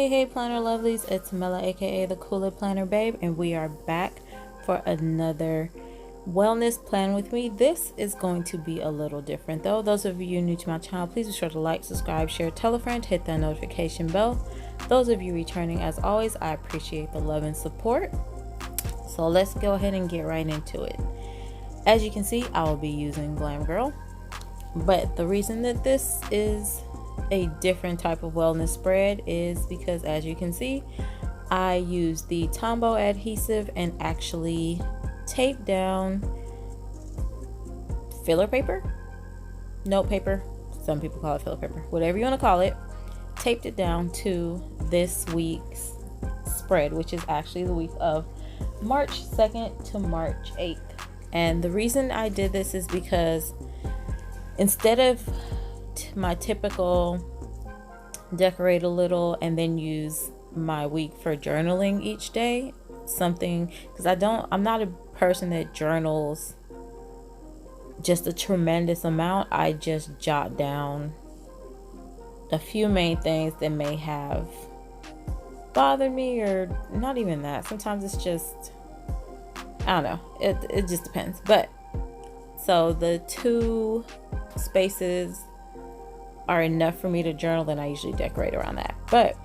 Hey, planner lovelies, it's Mela, aka the Cooler Planner Babe, and we are back for another wellness plan with me. This is going to be a little different though. Those of you new to my channel, please be sure to like, subscribe, share, tell a friend, hit that notification bell. Those of you returning, as always, I appreciate the love and support. So let's go ahead and get right into it. As you can see, I will be using Glam Girl, but the reason that this is a different type of wellness spread is because, as you can see, I use the Tombow adhesive and actually tape down filler paper, note paper, some people call it filler paper, whatever you want to call it, taped it down to this week's spread, which is actually the week of March 2nd to March 8th. And the reason I did this is because instead of my typical decorate a little and then use my week for journaling each day, something, because I'm not a person that journals just a tremendous amount. I just jot down a few main things that may have bothered me, or not even that. Sometimes it's just, I don't know, it just depends. But so the 2 spaces are enough for me to journal, and I usually decorate around that. But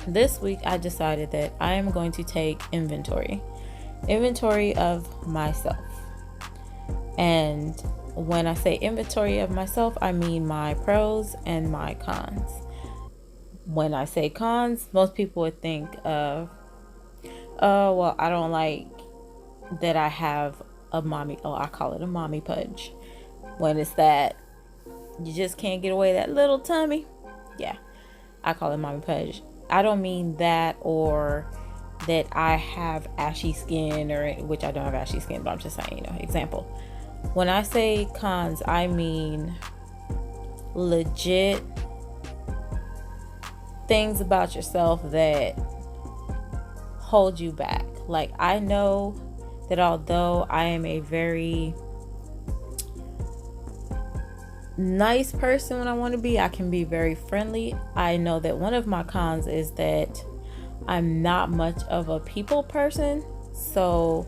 this week I decided that I am going to take inventory of myself. And when I say inventory of myself, I mean my pros and my cons. When I say cons, most people would think of, oh, well, I don't like that I have a mommy, I call it a mommy pudge. When it's that you just can't get away that little tummy. Yeah, I call it mommy pudge. I don't mean that, or that I have ashy skin, or which I don't have ashy skin, but I'm just saying, example. When I say cons, I mean legit things about yourself that hold you back. Like, I know that although I am a very nice person when I want to be, I can be very friendly. I know that one of my cons is that I'm not much of a people person, so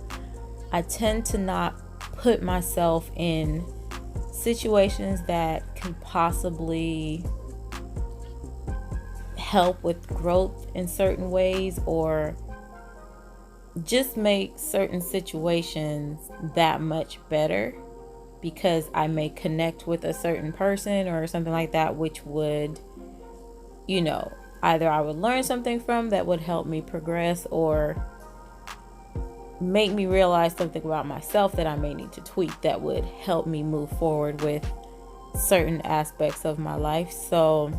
I tend to not put myself in situations that could possibly help with growth in certain ways, or just make certain situations that much better, because I may connect with a certain person or something like that, which would, either I would learn something from that would help me progress, or make me realize something about myself that I may need to tweak that would help me move forward with certain aspects of my life. So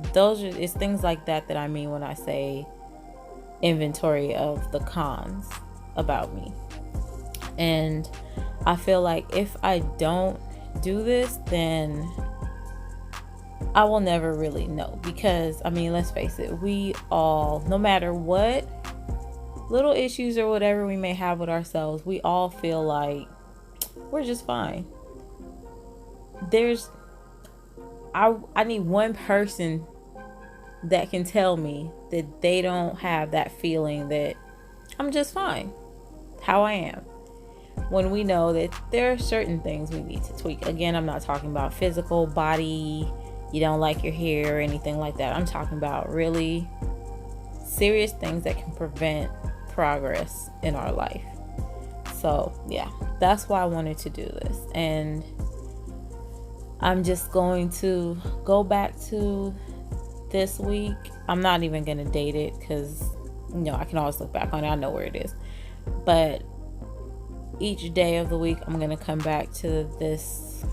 it's things like that that I mean when I say inventory of the cons about me. And I feel like if I don't do this, then I will never really know, because let's face it, we all, no matter what little issues or whatever we may have with ourselves, we all feel like we're just fine. I need one person that can tell me that they don't have that feeling that I'm just fine how I am, when we know that there are certain things we need to tweak. Again, I'm not talking about physical body, you don't like your hair or anything like that. I'm talking about really serious things that can prevent progress in our life. So yeah, that's why I wanted to do this. And I'm just going to go back to this week. I'm not even going to date it, because I can always look back on it. I know where it is. But each day of the week, I'm going to come back to this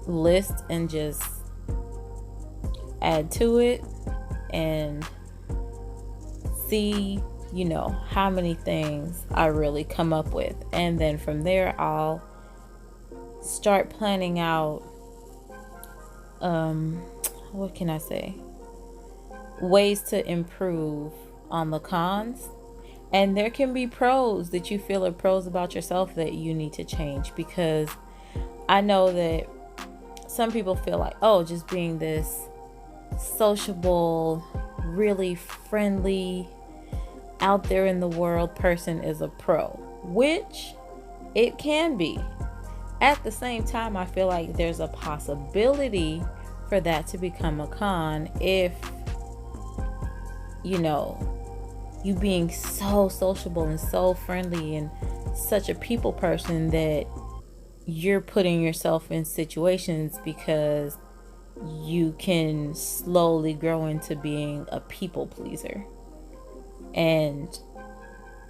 list and just add to it and see, how many things I really come up with. And then from there, I'll start planning out, what can I say? Ways to improve on the cons. And there can be pros that you feel are pros about yourself that you need to change, because I know that some people feel like, oh, just being this sociable, really friendly, out there in the world person is a pro, which it can be. At the same time, I feel like there's a possibility for that to become a con if, you know, you being so sociable and so friendly and such a people person that you're putting yourself in situations because you can slowly grow into being a people pleaser. And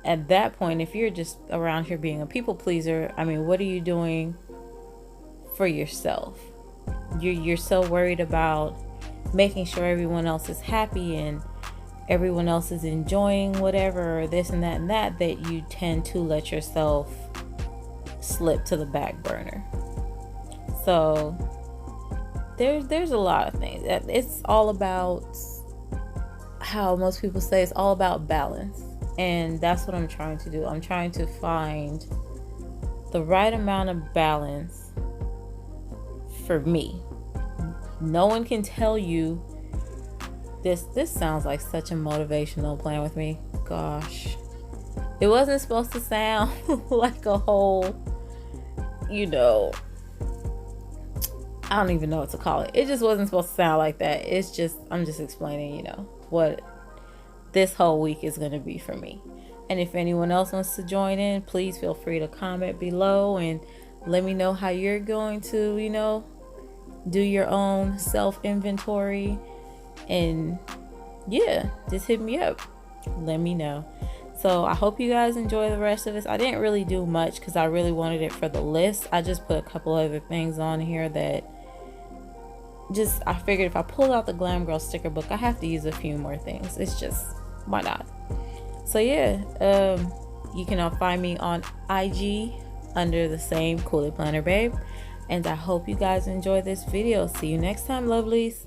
at that point, if you're just around here being a people pleaser, I mean, what are you doing for yourself? You're so worried about making sure everyone else is happy and everyone else is enjoying whatever, or this and that you tend to let yourself slip to the back burner. So there's a lot of things. It's all about, how most people say, it's all about balance. And that's what I'm trying to do. I'm trying to find the right amount of balance for me. No one can tell you this sounds like such a motivational plan with me. Gosh. It wasn't supposed to sound like a whole, you know, I don't even know what to call it. It just wasn't supposed to sound like that. It's just, I'm just explaining, you know, what this whole week is going to be for me. And if anyone else wants to join in, please feel free to comment below and let me know how you're going to, you know, do your own self inventory. And yeah, just hit me up. Let me know. So I hope you guys enjoy the rest of this. I didn't really do much because I really wanted it for the list. I just put a couple other things on here that just, I figured if I pull out the Glam Girl sticker book, I have to use a few more things. It's just, why not? So yeah, you can find me on IG under the same Cool It Planner Babe. And I hope you guys enjoy this video. See you next time, lovelies.